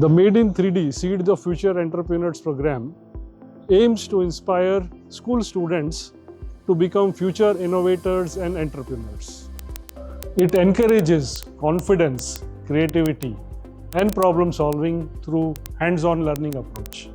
The Made in 3D Seed the Future Entrepreneurs program aims to inspire school students to become future innovators and entrepreneurs. It encourages confidence, creativity, and problem solving through hands-on learning approach.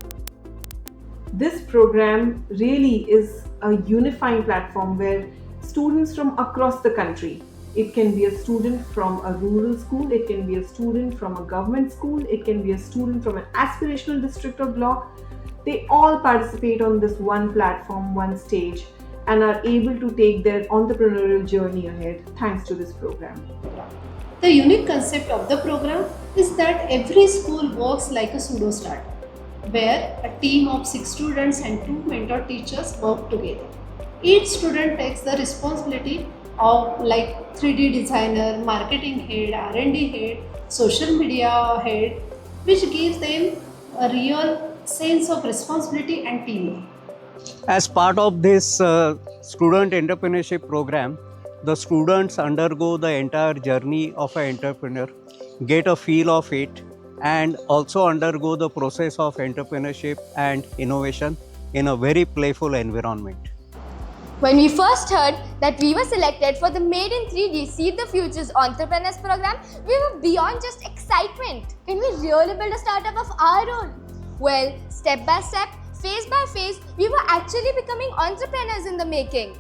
This program really is a unifying platform where students from across the country, it can be a student from a rural school, it can be a student from a government school, it can be a student from an aspirational district or block, they all participate on this one platform, one stage, and are able to take their entrepreneurial journey ahead thanks to this program. The unique concept of the program is that every school works like a pseudo startup, where a team of 6 students and 2 mentor teachers work together. Each student takes the responsibility of like 3D designer, marketing head, R&D head, social media head, which gives them a real sense of responsibility and teamwork. As part of this student entrepreneurship program, the students undergo the entire journey of an entrepreneur, get a feel of it, and also undergo the process of entrepreneurship and innovation in a very playful environment. When we first heard that we were selected for the Made in 3D Seed the Future's Entrepreneurs program, we were beyond just excitement. Can we really build a startup of our own? Well, step by step, phase by phase, we were actually becoming entrepreneurs in the making.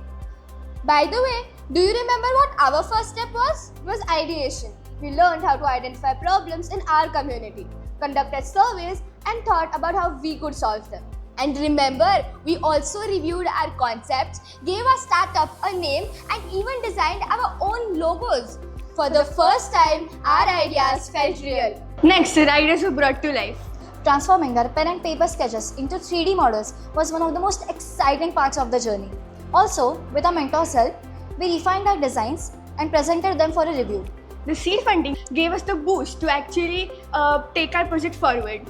By the way, do you remember what our first step was? It was ideation. We learned how to identify problems in our community, conducted surveys, and thought about how we could solve them. And remember, we also reviewed our concepts, gave our startup a name, and even designed our own logos. For the first time, our ideas felt real. Next, the ideas were brought to life. Transforming our pen and paper sketches into 3D models was one of the most exciting parts of the journey. Also, with our mentor's help, we refined our designs and presented them for a review. The seed funding gave us the boost to actually take our project forward.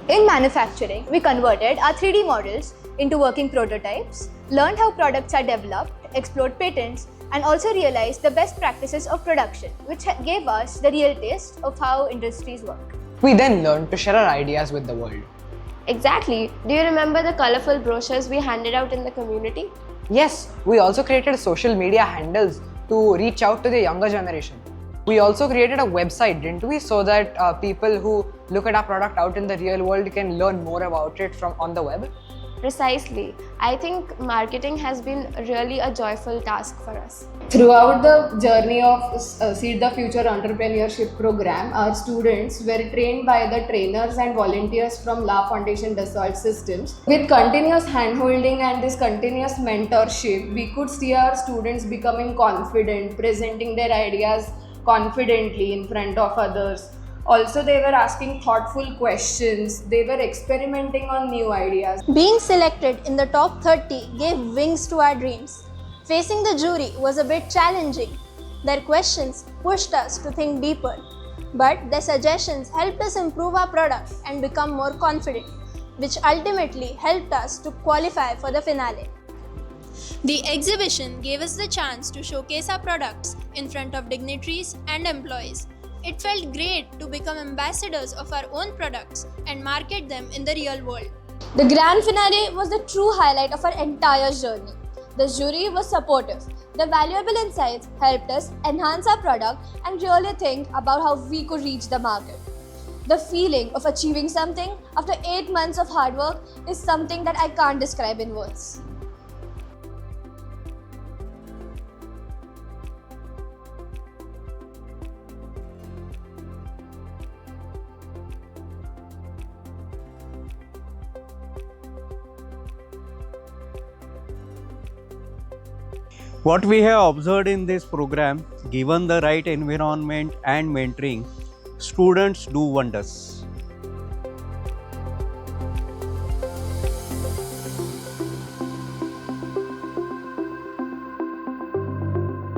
In manufacturing, we converted our 3D models into working prototypes, learned how products are developed, explored patents, and also realized the best practices of production, which gave us the real taste of how industries work. We then learned to share our ideas with the world. Exactly. Do you remember the colorful brochures we handed out in the community? Yes, we also created social media handles to reach out to the younger generation. We also created a website, didn't we, so that people who look at our product out in the real world can learn more about it from on the web? Precisely. I think marketing has been really a joyful task for us. Throughout the journey of Seed the Future Entrepreneurship program, our students were trained by the trainers and volunteers from La Foundation Dassault Systems. With continuous handholding and this continuous mentorship, we could see our students becoming confident, presenting their ideas confidently in front of others. Also, they were asking thoughtful questions, they were experimenting on new ideas. Being selected in the top 30 gave wings to our dreams. Facing the jury was a bit challenging. Their questions pushed us to think deeper, but their suggestions helped us improve our product and become more confident, which ultimately helped us to qualify for the finale. The exhibition gave us the chance to showcase our products in front of dignitaries and employees. It felt great to become ambassadors of our own products and market them in the real world. The grand finale was the true highlight of our entire journey. The jury was supportive. The valuable insights helped us enhance our product and really think about how we could reach the market. The feeling of achieving something after 8 months of hard work is something that I can't describe in words. What we have observed in this program, given the right environment and mentoring, students do wonders.